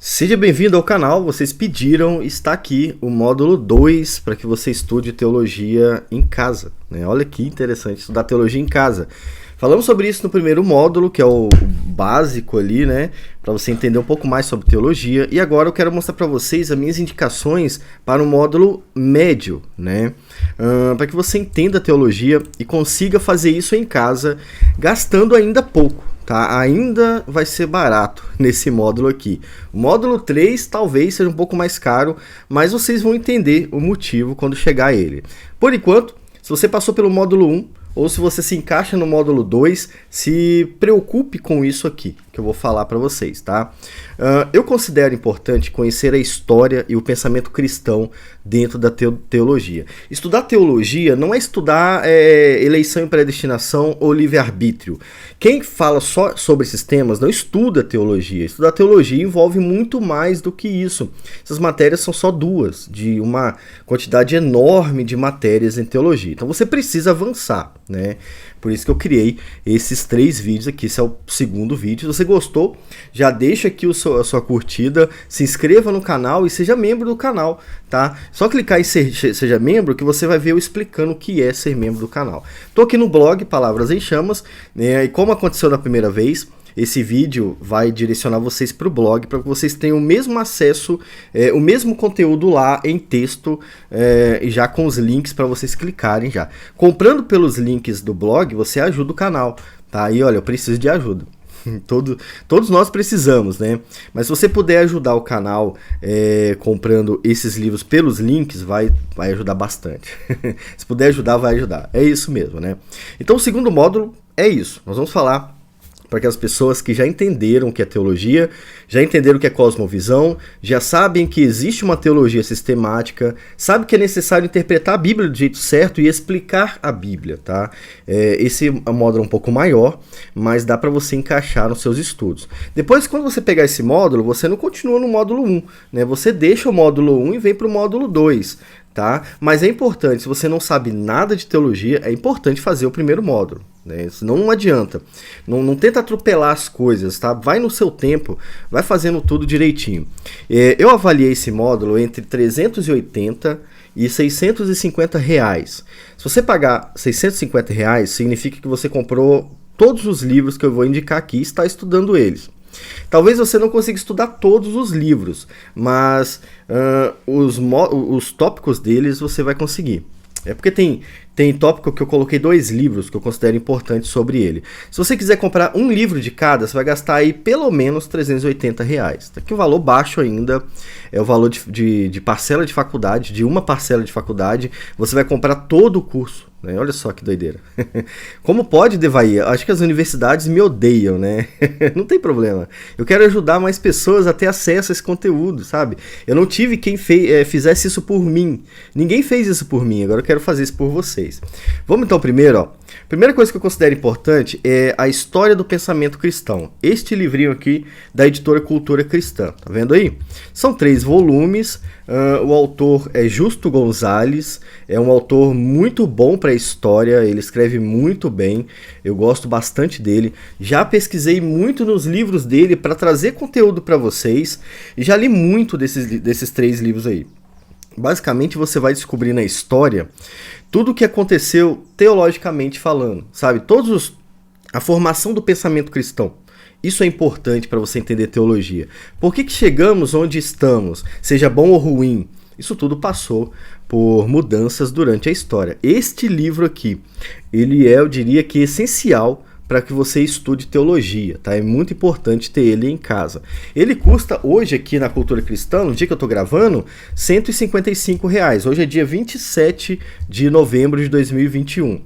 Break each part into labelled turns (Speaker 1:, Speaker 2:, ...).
Speaker 1: Seja bem-vindo ao canal, vocês pediram, está aqui o módulo 2 para que você estude teologia em casa, né? Olha que interessante, estudar teologia em casa. Falamos sobre isso no primeiro módulo, que é o básico ali, né? Para você entender um pouco mais sobre teologia. E agora eu quero mostrar para vocês as minhas indicações para o módulo médio, né? Para que você entenda a teologia e consiga fazer isso em casa, gastando ainda pouco. Tá? Ainda vai ser barato nesse módulo aqui. O módulo 3 talvez seja um pouco mais caro, mas vocês vão entender o motivo quando chegar a ele. Por enquanto, se você passou pelo módulo 1 ou se você se encaixa no módulo 2, se preocupe com isso aqui, que eu vou falar para vocês, tá? Eu considero importante conhecer a história e o pensamento cristão dentro da teologia. Estudar teologia não é estudar eleição e predestinação ou livre-arbítrio. Quem fala só sobre esses temas não estuda teologia. Estudar teologia envolve muito mais do que isso. Essas matérias são só duas, de uma quantidade enorme de matérias em teologia. Então você precisa avançar, né? Por isso que eu criei esses 3 vídeos aqui. Esse é o segundo vídeo. Se você gostou, já deixa aqui a sua curtida, se inscreva no canal e seja membro do canal, tá? Só clicar em seja membro que você vai ver eu explicando o que é ser membro do canal. Tô aqui no blog Palavras em Chamas, né? E como aconteceu da primeira vez, esse vídeo vai direcionar vocês para o blog, para que vocês tenham o mesmo acesso, o mesmo conteúdo lá em texto, e já com os links para vocês clicarem já. Comprando pelos links do blog, você ajuda o canal, tá? E olha, eu preciso de ajuda. Todos nós precisamos, né? Mas se você puder ajudar o canal comprando esses livros pelos links, vai ajudar bastante. Se puder ajudar, vai ajudar. É isso mesmo, né? Então o segundo módulo é isso. Nós vamos falar para aquelas pessoas que já entenderam o que é teologia, já entenderam o que é cosmovisão, já sabem que existe uma teologia sistemática, sabem que é necessário interpretar a Bíblia do jeito certo e explicar a Bíblia, tá? Esse módulo é um pouco maior, mas dá para você encaixar nos seus estudos. Depois, quando você pegar esse módulo, você não continua no módulo 1, né? Você deixa o módulo 1 e vem para o módulo 2, tá? Mas é importante, se você não sabe nada de teologia, é importante fazer o primeiro módulo, né? Senão não adianta. Não tenta atropelar as coisas, tá? Vai no seu tempo, vai fazendo tudo direitinho. Eu avaliei esse módulo entre 380 e 650 reais. Se você pagar 650 reais, significa que você comprou todos os livros que eu vou indicar aqui e está estudando eles. Talvez você não consiga estudar todos os livros, mas os tópicos deles você vai conseguir. É porque tem tópico que eu coloquei 2 livros que eu considero importantes sobre ele. Se você quiser comprar um livro de cada, você vai gastar aí pelo menos 380 reais. Tá aqui o valor baixo ainda, é o valor de parcela de faculdade, de uma parcela de faculdade. Você vai comprar todo o curso, né? Olha só que doideira. Como pode, Devaí? Acho que as universidades me odeiam, né? Não tem problema. Eu quero ajudar mais pessoas a ter acesso a esse conteúdo, sabe? Eu não tive quem fizesse isso por mim. Ninguém fez isso por mim, agora eu quero fazer isso por vocês. Vamos então primeiro, ó. Primeira coisa que eu considero importante é a história do pensamento cristão. Este livrinho aqui da editora Cultura Cristã, tá vendo aí? São 3 volumes, o autor é Justo Gonzalez, é um autor muito bom para a história, ele escreve muito bem, eu gosto bastante dele. Já pesquisei muito nos livros dele para trazer conteúdo para vocês e já li muito desses 3 livros aí. Basicamente você vai descobrir na história tudo o que aconteceu teologicamente falando, sabe? A formação do pensamento cristão. Isso é importante para você entender teologia. Por que chegamos onde estamos, seja bom ou ruim? Isso tudo passou por mudanças durante a história. Este livro aqui, ele é, eu diria que essencial para que você estude teologia, tá? É muito importante ter ele em casa. Ele custa hoje aqui na Cultura Cristã, no dia que eu estou gravando, R$155. Hoje é dia 27 de novembro de 2021.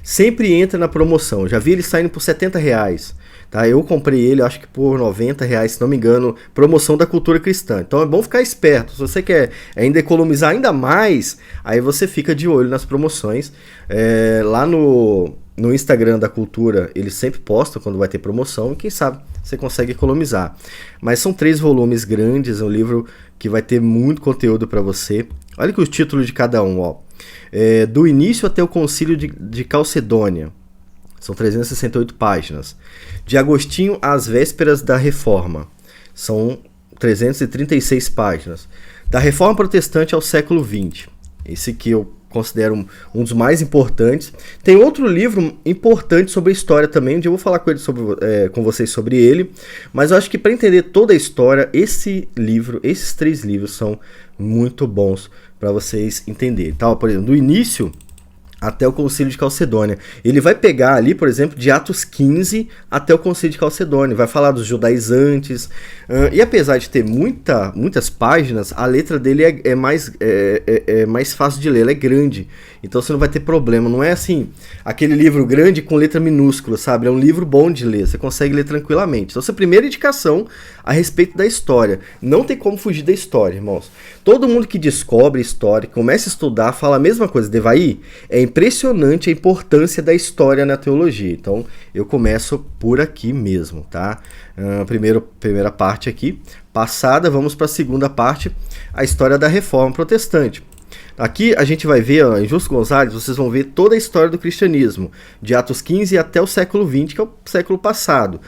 Speaker 1: Sempre entra na promoção. Já vi ele saindo por R$70. Tá? Eu comprei ele, acho que por R$90, se não me engano, promoção da Cultura Cristã. Então é bom ficar esperto. Se você quer ainda economizar ainda mais, aí você fica de olho nas promoções. Lá no Instagram da Cultura, eles sempre postam quando vai ter promoção e quem sabe você consegue economizar. Mas são 3 volumes grandes, é um livro que vai ter muito conteúdo para você. Olha que os títulos de cada um, ó. Do início até o Concílio de Calcedônia. São 368 páginas. De Agostinho às vésperas da Reforma. São 336 páginas. Da Reforma Protestante ao século XX. Esse que eu considero um dos mais importantes. Tem outro livro importante sobre a história também, onde eu vou falar com vocês sobre ele, mas eu acho que para entender toda a história, esses 3 livros são muito bons para vocês entenderem. Tá? Por exemplo, do início até o Concílio de Calcedônia. Ele vai pegar ali, por exemplo, de Atos 15 até o Concílio de Calcedônia. Vai falar dos judaizantes. E apesar de ter muitas páginas, a letra dele é mais fácil de ler. Ela é grande. Então você não vai ter problema. Não é assim, aquele livro grande com letra minúscula, sabe? É um livro bom de ler. Você consegue ler tranquilamente. Então essa é a primeira indicação a respeito da história. Não tem como fugir da história, irmãos. Todo mundo que descobre história, começa a estudar, fala a mesma coisa. Devaí, é impressionante a importância da história na teologia. Então, eu começo por aqui mesmo, tá? Primeira parte aqui, passada, vamos para a segunda parte, a história da Reforma Protestante. Aqui a gente vai ver, em Justo Gonzalez, vocês vão ver toda a história do cristianismo, de Atos 15 até o século XX, que é o século passado.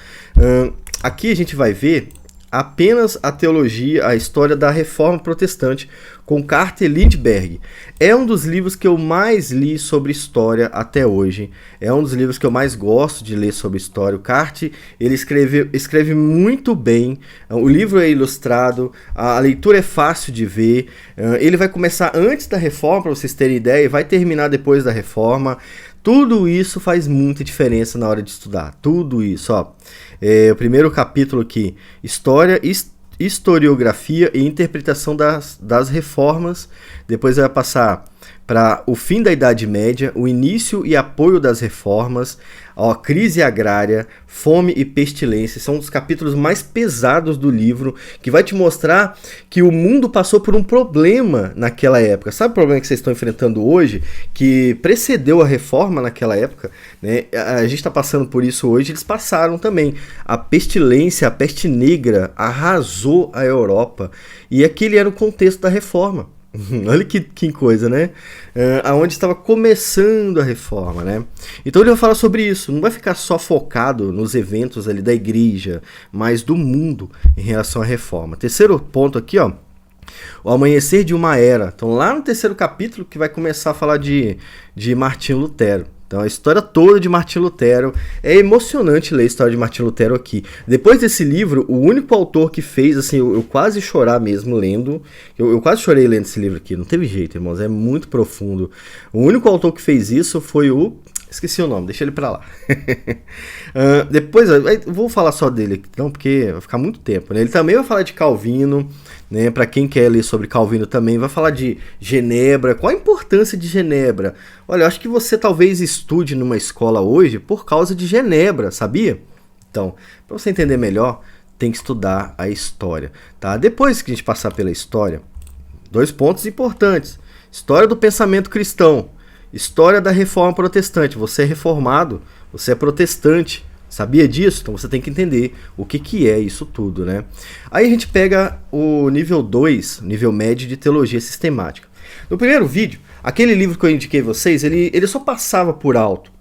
Speaker 1: Aqui a gente vai ver apenas a teologia, a história da Reforma Protestante, com Carter Lindbergh. É um dos livros que eu mais li sobre história até hoje. É um dos livros que eu mais gosto de ler sobre história. O Carter, ele escreve muito bem. O livro é ilustrado, a leitura é fácil de ver. Ele vai começar antes da Reforma, para vocês terem ideia, e vai terminar depois da Reforma. Tudo isso faz muita diferença na hora de estudar. Tudo isso, ó. O primeiro capítulo aqui, História, Historiografia e Interpretação das Reformas. Depois vai passar para o fim da Idade Média, o início e apoio das reformas, a crise agrária, fome e pestilência. São os capítulos mais pesados do livro, que vai te mostrar que o mundo passou por um problema naquela época. Sabe o problema que vocês estão enfrentando hoje, que precedeu a reforma naquela época? Né? A gente está passando por isso hoje, eles passaram também. A pestilência, a peste negra arrasou a Europa, e aquele era o contexto da reforma. Olha que coisa, né? Aonde estava começando a reforma, né? Então ele vai falar sobre isso. Não vai ficar só focado nos eventos ali da igreja, mas do mundo em relação à reforma. Terceiro ponto aqui, ó. O amanhecer de uma era. Então lá no terceiro capítulo que vai começar a falar de Martinho Lutero. Então a história toda de Martinho Lutero, é emocionante ler a história de Martinho Lutero aqui. Depois desse livro, o único autor que fez, assim, eu quase chorar mesmo lendo, eu quase chorei lendo esse livro aqui, não teve jeito, irmãos, é muito profundo. O único autor que fez isso foi esqueci o nome, deixa ele pra lá. Depois, eu vou falar só dele aqui, não, porque vai ficar muito tempo, né? Ele também vai falar de Calvino, né? Para quem quer ler sobre Calvino também, vai falar de Genebra. Qual a importância de Genebra? Olha, eu acho que você talvez estude numa escola hoje por causa de Genebra, sabia? Então, para você entender melhor, tem que estudar a história, tá? Depois que a gente passar pela história, 2 pontos importantes. História do pensamento cristão. História da Reforma Protestante. Você é reformado, você é protestante. Sabia disso? Então você tem que entender o que é isso tudo, né? Aí a gente pega o nível 2, nível médio de teologia sistemática. No primeiro vídeo, aquele livro que eu indiquei a vocês, ele só passava por alto.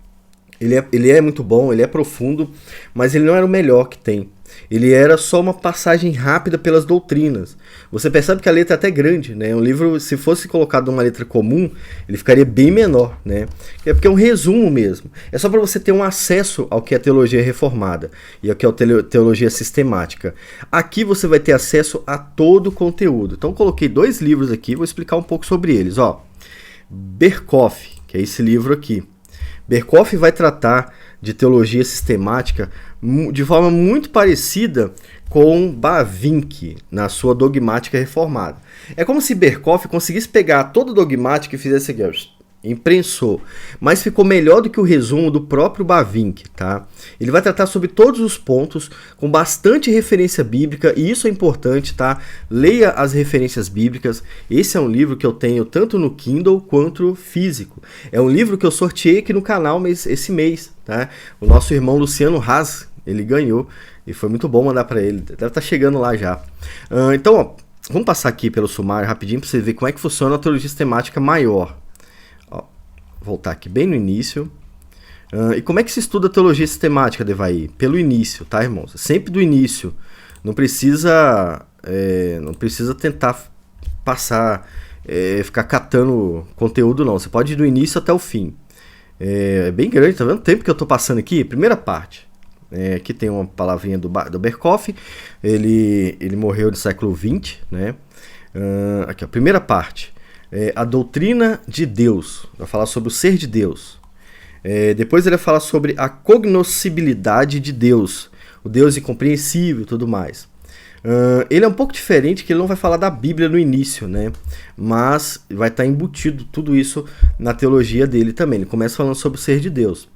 Speaker 1: Ele é muito bom, ele é profundo, mas ele não era o melhor que tem. Ele era só uma passagem rápida pelas doutrinas. Você percebe que a letra é até grande, né? Um livro, se fosse colocado numa letra comum, ele ficaria bem menor, né? É porque é um resumo mesmo. É só para você ter um acesso ao que é teologia reformada e ao que é teologia sistemática. Aqui você vai ter acesso a todo o conteúdo. Então eu coloquei 2 livros aqui, vou explicar um pouco sobre eles. Ó, Berkhof, que é esse livro aqui. Berkhof vai tratar de teologia sistemática de forma muito parecida com Bavinck na sua dogmática reformada. É como se Berkhof conseguisse pegar toda a dogmática e fizesse aqui, imprensou, mas ficou melhor do que o resumo do próprio Bavinck, tá? Ele vai tratar sobre todos os pontos com bastante referência bíblica, e isso é importante, tá? Leia as referências bíblicas. Esse é um livro que eu tenho tanto no Kindle quanto físico. É um livro que eu sorteei aqui no canal esse mês, tá? O nosso irmão Luciano Haas, ele ganhou e foi muito bom mandar para ele. Deve estar chegando lá já. Então, ó, vamos passar aqui pelo sumário rapidinho para você ver como é que funciona a teologia sistemática maior. Voltar aqui bem no início. E como é que se estuda a teologia sistemática, Devaí? Pelo início, tá, irmãos? Sempre do início. Não precisa Não precisa tentar passar, ficar catando conteúdo não. Você pode ir do início até o fim. É bem grande, tá vendo o tempo que eu tô passando aqui? Primeira parte. Aqui tem uma palavrinha do Berkhof. Ele morreu no século XX, né? Aqui, a primeira parte. A doutrina de Deus. Vai falar sobre o ser de Deus. Depois ele vai falar sobre a cognoscibilidade de Deus. O Deus incompreensível e tudo mais. Ele é um pouco diferente, que ele não vai falar da Bíblia no início, né? Mas vai estar embutido tudo isso na teologia dele também. Ele começa falando sobre o ser de Deus.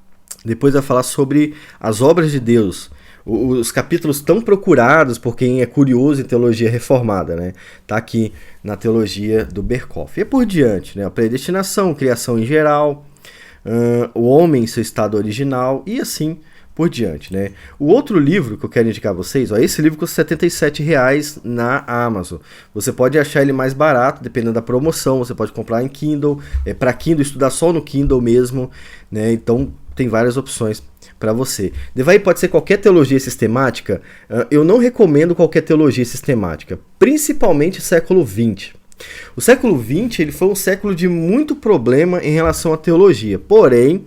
Speaker 1: Depois vai falar sobre as obras de Deus. Os capítulos tão procurados por quem é curioso em teologia reformada, né? Tá aqui na teologia do Berkhof. E por diante, né? A predestinação, criação em geral, o homem em seu estado original e assim por diante, né? O outro livro que eu quero indicar a vocês, esse livro custa R$ 77,00 na Amazon. Você pode achar ele mais barato, dependendo da promoção. Você pode comprar em Kindle, para Kindle, estudar só no Kindle mesmo, né? Então tem várias opções para você. Daí pode ser qualquer teologia sistemática. Eu não recomendo qualquer teologia sistemática, principalmente século XX. O século XX ele foi um século de muito problema em relação à teologia. Porém,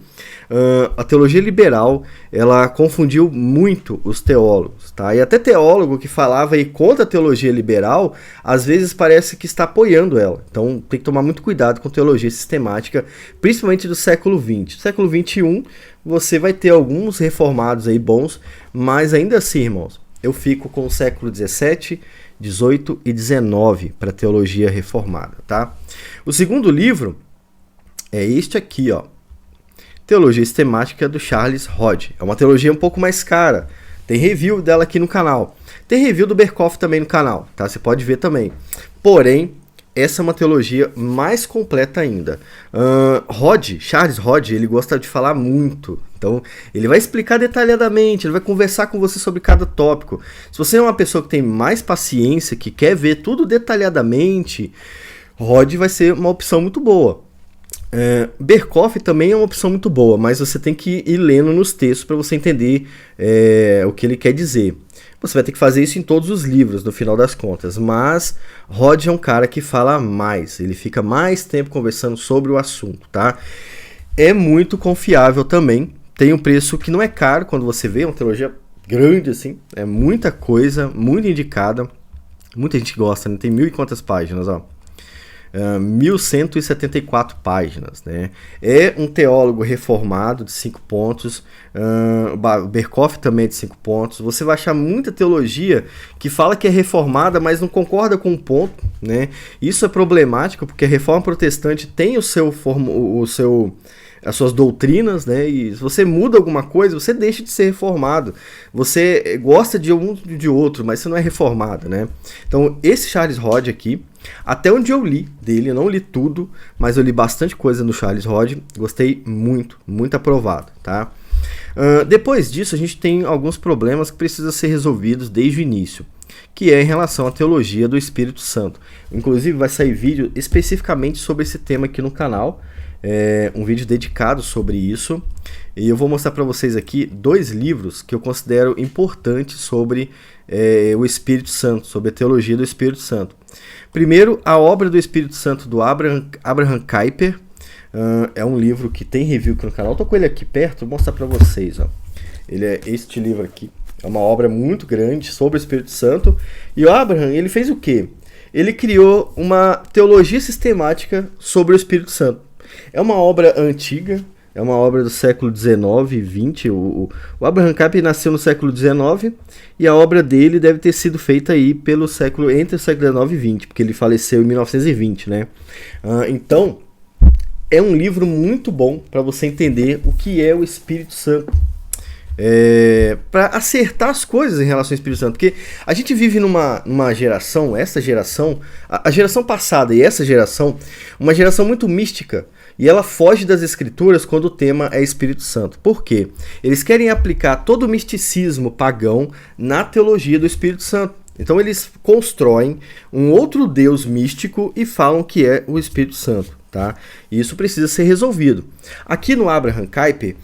Speaker 1: a teologia liberal ela confundiu muito os teólogos, tá? E até teólogo que falava aí contra a teologia liberal, às vezes parece que está apoiando ela. Então tem que tomar muito cuidado com teologia sistemática, principalmente do século XX. No século XXI você vai ter alguns reformados aí bons, mas ainda assim, irmãos, eu fico com o século XVII, XVIII e XIX para teologia reformada, tá? O segundo livro é este aqui, ó. Teologia Sistemática do Charles Hodge. É uma teologia um pouco mais cara. Tem review dela aqui no canal. Tem review do Berkhof também no canal, tá? Você pode ver também. Porém, essa é uma teologia mais completa ainda. Charles Hodge, ele gosta de falar muito. Então, ele vai explicar detalhadamente, ele vai conversar com você sobre cada tópico. Se você é uma pessoa que tem mais paciência, que quer ver tudo detalhadamente, Hodge vai ser uma opção muito boa. Berkhof também é uma opção muito boa, mas você tem que ir lendo nos textos para você entender o que ele quer dizer. Você vai ter que fazer isso em todos os livros, no final das contas. Mas Hodge é um cara que fala mais, ele fica mais tempo conversando sobre o assunto, tá? É muito confiável também. Tem um preço que não é caro quando você vê, uma teologia grande assim. É muita coisa, muito indicada. Muita gente gosta, né? Tem 1.000 e quantas páginas, ó. 1.174 páginas, né? É um teólogo reformado de 5 pontos. O Berkhof também é de 5 pontos. Você vai achar muita teologia que fala que é reformada, mas não concorda com um ponto, né? Isso é problemático porque a reforma protestante tem as suas doutrinas, né? E se você muda alguma coisa, você deixa de ser reformado. Você gosta de um de outro, mas você não é reformado, né? Então, esse Charles Hodge aqui, até onde eu li dele, eu não li tudo, mas eu li bastante coisa no Charles Hodge, gostei muito, muito aprovado, tá? Depois disso, a gente tem alguns problemas que precisam ser resolvidos desde o início, que é em relação à teologia do Espírito Santo. Inclusive, vai sair vídeo especificamente sobre esse tema aqui no canal, um vídeo dedicado sobre isso, e eu vou mostrar para vocês aqui 2 livros que eu considero importantes sobre o Espírito Santo, sobre a teologia do Espírito Santo. Primeiro, a obra do Espírito Santo do Abraham Kuyper. É um livro que tem review aqui no canal. Estou com ele aqui perto, vou mostrar para vocês, ó. Ele é este livro aqui, é uma obra muito grande sobre o Espírito Santo. E o Abraham, ele fez o quê? Ele criou uma teologia sistemática sobre o Espírito Santo. É uma obra antiga, é uma obra do século XIX e XX. O Abraham Kuyper nasceu no século XIX e a obra dele deve ter sido feita aí entre o século XIX e XX, porque ele faleceu em 1920, né? Então, é um livro muito bom para você entender o que é o Espírito Santo. Para acertar as coisas em relação ao Espírito Santo, porque a gente vive numa geração, essa geração, a geração passada e essa geração, uma geração muito mística, e ela foge das escrituras quando o tema é Espírito Santo. Por quê? Eles querem aplicar todo o misticismo pagão na teologia do Espírito Santo. Então eles constroem um outro Deus místico e falam que é o Espírito Santo. tá? E isso precisa ser resolvido. Aqui no Abraham Kuyper,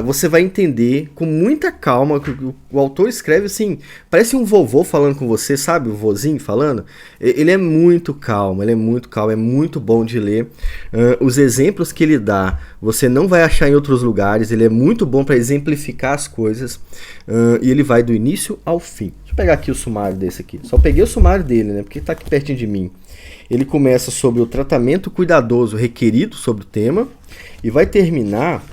Speaker 1: você vai entender com muita calma que o autor escreve assim, parece um vovô falando com você, sabe? O vozinho falando. Ele é muito calmo, é muito bom de ler. Os exemplos que ele dá, você não vai achar em outros lugares, ele é muito bom para exemplificar as coisas, e ele vai do início ao fim. Deixa eu pegar aqui o sumário desse aqui. Só peguei o sumário dele, né? Porque está aqui pertinho de mim. Ele começa sobre o tratamento cuidadoso requerido sobre o tema e vai terminar,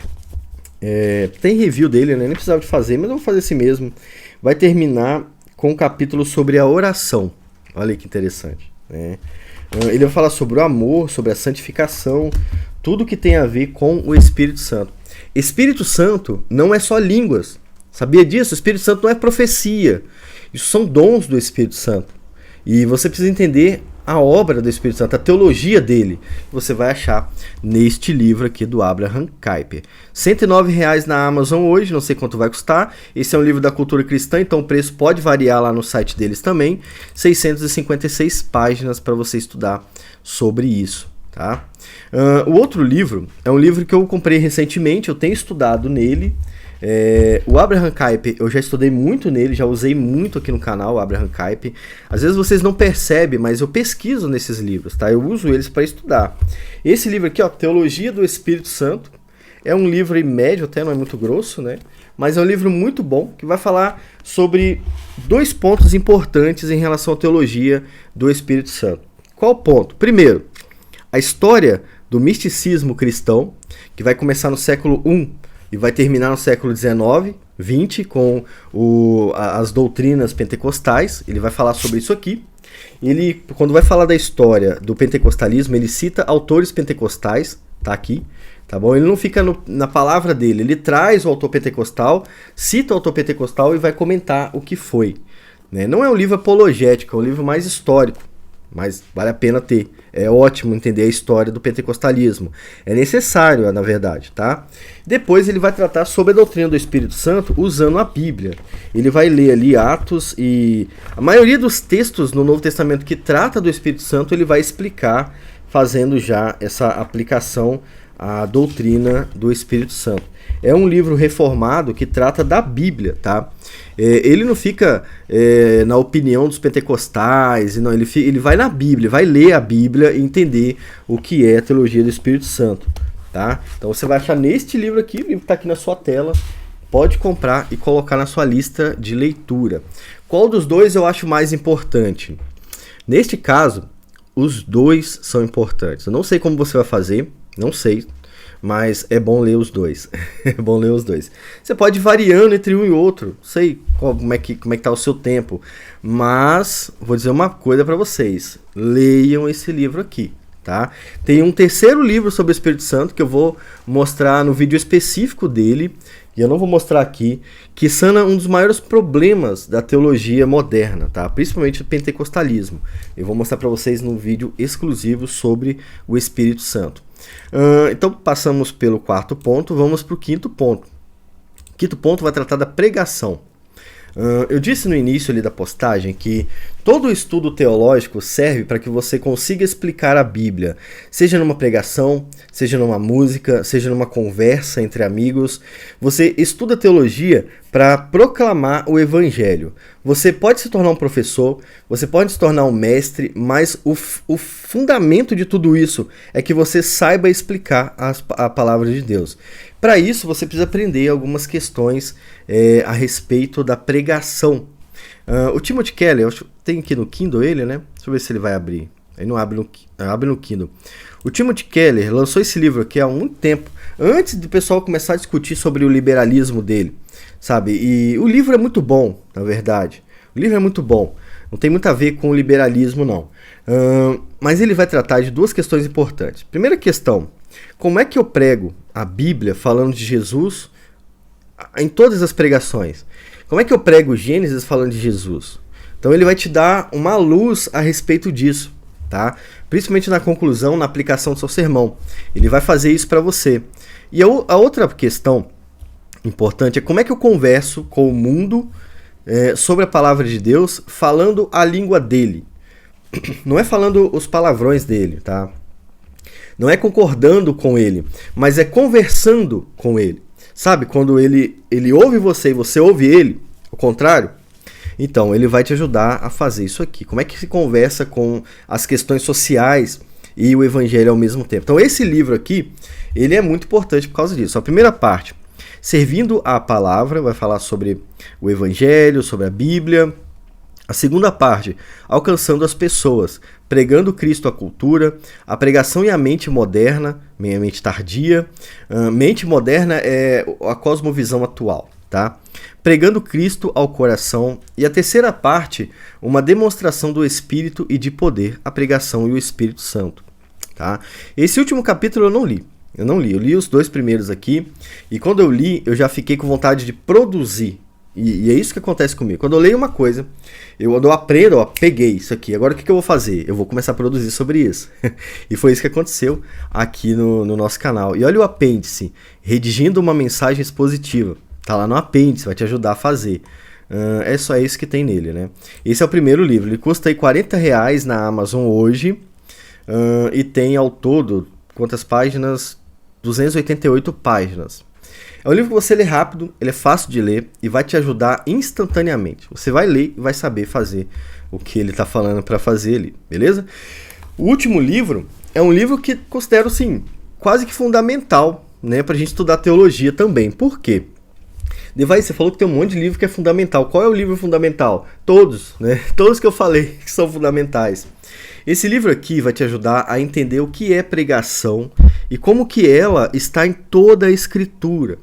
Speaker 1: tem review dele, né? Nem precisava de fazer, mas eu vou fazer assim mesmo. Vai terminar com um capítulo sobre a oração. Olha que interessante, né? Ele vai falar sobre o amor, sobre a santificação, tudo que tem a ver com o Espírito Santo. Espírito Santo não é só línguas, sabia disso? O Espírito Santo não é profecia, isso são dons do Espírito Santo. E você precisa entender a obra do Espírito Santo, a teologia dele, você vai achar neste livro aqui do Abraham Kuyper. R$ 109,00 na Amazon hoje, não sei quanto vai custar. Esse é um livro da cultura cristã, então o preço pode variar lá no site deles também. 656 páginas para você estudar sobre isso, tá? O outro livro é um livro que eu comprei recentemente, eu tenho estudado nele. O Abraham Kuyper, eu já estudei muito nele, já usei muito aqui no canal, o Abraham Kuyper. Às vezes vocês não percebem, mas eu pesquiso nesses livros, tá? Eu uso eles para estudar. Esse livro aqui, ó, Teologia do Espírito Santo, é um livro médio, até não é muito grosso, né? Mas é um livro muito bom, que vai falar sobre 2 pontos importantes em relação à teologia do Espírito Santo. Qual ponto? Primeiro, a história do misticismo cristão, que vai começar no século I e vai terminar no século XIX, XX, com as doutrinas pentecostais. Ele vai falar sobre isso aqui. Ele, quando vai falar da história do pentecostalismo, ele cita autores pentecostais, tá aqui, tá bom? Ele não fica na palavra dele, ele traz o autor pentecostal, cita o autor pentecostal e vai comentar o que foi, né? Não é um livro apologético, é um livro mais histórico, mas vale a pena ter. É ótimo entender a história do pentecostalismo. É necessário, na verdade, tá? Depois ele vai tratar sobre a doutrina do Espírito Santo usando a Bíblia. Ele vai ler ali Atos e a maioria dos textos no Novo Testamento que trata do Espírito Santo, ele vai explicar fazendo já essa aplicação à doutrina do Espírito Santo. É um livro reformado que trata da Bíblia, tá? Ele não fica na opinião dos pentecostais, não, ele vai na Bíblia, vai ler a Bíblia e entender o que é a teologia do Espírito Santo, tá? Então você vai achar neste livro aqui, o livro está aqui na sua tela, pode comprar e colocar na sua lista de leitura. Qual dos dois eu acho mais importante? Neste caso, os dois são importantes. Eu não sei como você vai fazer, não sei, mas é bom ler os dois. É bom ler os dois. Você pode ir variando entre um e outro. Não sei como é que tá o seu tempo, mas vou dizer uma coisa para vocês. Leiam esse livro aqui, tá? Tem um terceiro livro sobre o Espírito Santo que eu vou mostrar no vídeo específico dele, e eu não vou mostrar aqui, que sana um dos maiores problemas da teologia moderna, tá? Principalmente o pentecostalismo. Eu vou mostrar para vocês num vídeo exclusivo sobre o Espírito Santo. Então passamos pelo 4º ponto, vamos para o 5º ponto. O 5º ponto vai tratar da pregação. Eu disse no início ali da postagem que todo estudo teológico serve para que você consiga explicar a Bíblia, seja numa pregação, seja numa música, seja numa conversa entre amigos. Você estuda teologia para proclamar o Evangelho. Você pode se tornar um professor, você pode se tornar um mestre, mas o fundamento de tudo isso é que você saiba explicar a palavra de Deus. Para isso, você precisa aprender algumas questões a respeito da pregação. O Timothy Keller, tem aqui no Kindle ele, né? Deixa eu ver se ele vai abrir. Ele não abre no Kindle. O Timothy Keller lançou esse livro aqui há muito tempo, antes do pessoal começar a discutir sobre o liberalismo dele, sabe? E o livro é muito bom, na verdade. O livro é muito bom. Não tem muito a ver com o liberalismo, não. Mas ele vai tratar de 2 questões importantes. Primeira questão, como é que eu prego a Bíblia falando de Jesus em todas as pregações? Como é que eu prego Gênesis falando de Jesus? Então ele vai te dar uma luz a respeito disso, tá? Principalmente na conclusão, na aplicação do seu sermão. Ele vai fazer isso para você. E a outra questão importante é como é que eu converso com o mundo sobre a palavra de Deus falando a língua dele. Não é falando os palavrões dele, tá? Não é concordando com ele, mas é conversando com ele. Sabe, quando ele ouve você e você ouve ele, o contrário, então ele vai te ajudar a fazer isso aqui. Como é que se conversa com as questões sociais e o evangelho ao mesmo tempo? Então esse livro aqui, ele é muito importante por causa disso. A primeira parte, servindo a palavra, vai falar sobre o evangelho, sobre a Bíblia. A segunda parte, alcançando as pessoas, pregando Cristo à cultura, a pregação e a mente moderna, mente tardia. Mente moderna é a cosmovisão atual, tá? Pregando Cristo ao coração. E a terceira parte, uma demonstração do Espírito e de poder, a pregação e o Espírito Santo, tá? Esse último capítulo eu não li. Eu li os 2 primeiros aqui, e quando eu li, eu já fiquei com vontade de produzir. E é isso que acontece comigo. Quando eu leio uma coisa, eu aprendo, peguei isso aqui. Agora o que eu vou fazer? Eu vou começar a produzir sobre isso. E foi isso que aconteceu aqui no nosso canal. E olha o apêndice, redigindo uma mensagem expositiva. Tá lá no apêndice, vai te ajudar a fazer. É só isso que tem nele, né? Esse é o primeiro livro. Ele custa aí R$40 na Amazon hoje. E tem ao todo, quantas páginas? 288 páginas. É um livro que você lê rápido, ele é fácil de ler e vai te ajudar instantaneamente. Você vai ler e vai saber fazer o que ele está falando para fazer ali, beleza? O último livro é um livro que considero, assim, quase que fundamental, né, para a gente estudar teologia também. Por quê? Devai, você falou que tem um monte de livro que é fundamental. Qual é o livro fundamental? Todos, né? Todos que eu falei que são fundamentais. Esse livro aqui vai te ajudar a entender o que é pregação e como que ela está em toda a Escritura.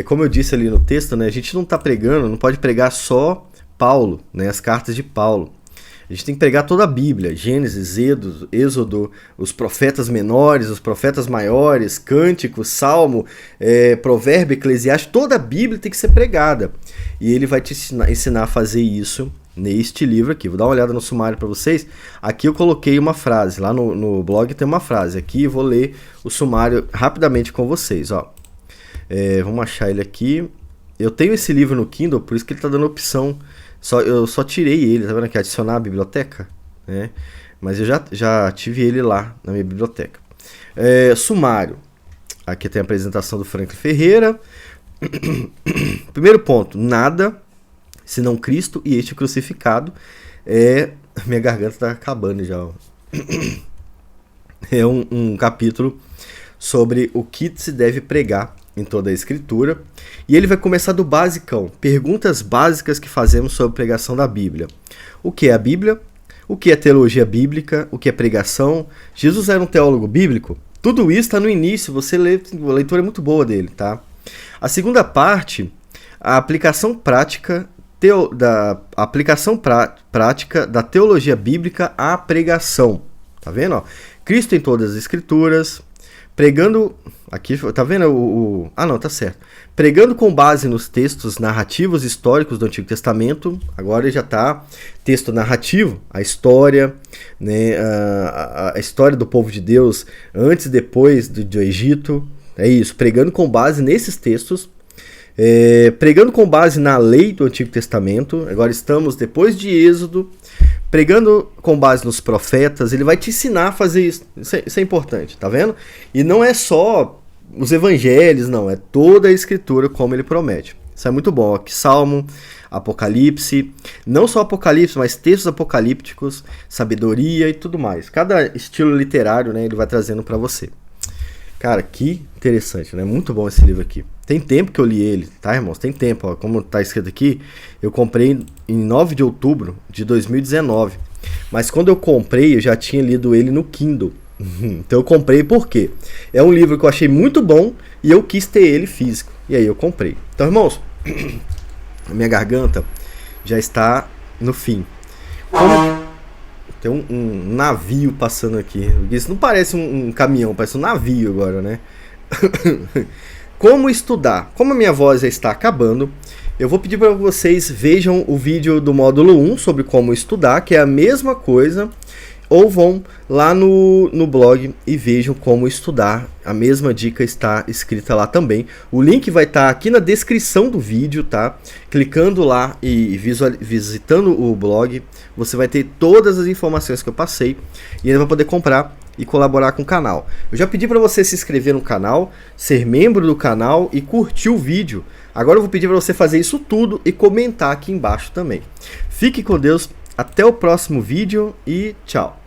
Speaker 1: Como eu disse ali no texto, né, a gente não está pregando, não pode pregar só Paulo, né, as cartas de Paulo. A gente tem que pregar toda a Bíblia, Gênesis, Êxodo, os profetas menores, os profetas maiores, Cântico, Salmo, Provérbio, Eclesiastes, toda a Bíblia tem que ser pregada. E ele vai te ensinar a fazer isso neste livro aqui. Vou dar uma olhada no sumário para vocês. Aqui eu coloquei uma frase, lá no blog tem uma frase. Aqui eu vou ler o sumário rapidamente com vocês, ó. Vamos achar ele aqui. Eu tenho esse livro no Kindle, por isso que ele está dando opção. Eu só tirei ele, tá vendo aqui? Adicionar a biblioteca, né? Mas eu já tive ele lá na minha biblioteca. Sumário. Aqui tem a apresentação do Franklin Ferreira. Primeiro ponto, nada senão Cristo e este crucificado. Minha garganta está acabando já, ó. É um capítulo sobre o que se deve pregar em toda a Escritura. E ele vai começar do basicão, perguntas básicas que fazemos sobre pregação da Bíblia. O que é a Bíblia? O que é teologia bíblica? O que é pregação? Jesus era um teólogo bíblico? Tudo isso está no início, você lê, a leitura é muito boa dele, tá? A segunda parte, a aplicação prática prática da teologia bíblica à pregação. Tá vendo? Ó? Cristo em todas as Escrituras, pregando, aqui, tá vendo não, tá certo. Pregando com base nos textos narrativos históricos do Antigo Testamento, agora já tá texto narrativo, a história, né, a história do povo de Deus antes e depois do Egito, é isso, pregando com base nesses textos, pregando com base na lei do Antigo Testamento, agora estamos depois de Êxodo, pregando com base nos profetas. Ele vai te ensinar a fazer isso. Isso é importante, tá vendo? E não é só os evangelhos, não. É toda a Escritura como ele promete. Isso é muito bom. Aqui, Salmo, Apocalipse. Não só Apocalipse, mas textos apocalípticos, sabedoria e tudo mais. Cada estilo literário, né, ele vai trazendo para você. Cara, que interessante, né? Muito bom esse livro aqui. Tem tempo que eu li ele, tá, irmãos? Tem tempo, ó. Como tá escrito aqui, eu comprei em 9 de outubro de 2019. Mas quando eu comprei, eu já tinha lido ele no Kindle. Então eu comprei por quê? É um livro que eu achei muito bom e eu quis ter ele físico. E aí eu comprei. Então, irmãos, a minha garganta já está no fim. Tem um navio passando aqui. Isso não parece um caminhão, parece um navio agora, né? Como estudar? Como a minha voz já está acabando, eu vou pedir para vocês vejam o vídeo do módulo 1 sobre como estudar, que é a mesma coisa, ou vão lá no blog e vejam como estudar. A mesma dica está escrita lá também. O link vai estar aqui na descrição do vídeo, tá? Clicando lá e visitando o blog, você vai ter todas as informações que eu passei e ainda vai poder comprar e colaborar com o canal. Eu já pedi para você se inscrever no canal, ser membro do canal e curtir o vídeo. Agora eu vou pedir para você fazer isso tudo e comentar aqui embaixo também. Fique com Deus, até o próximo vídeo e tchau!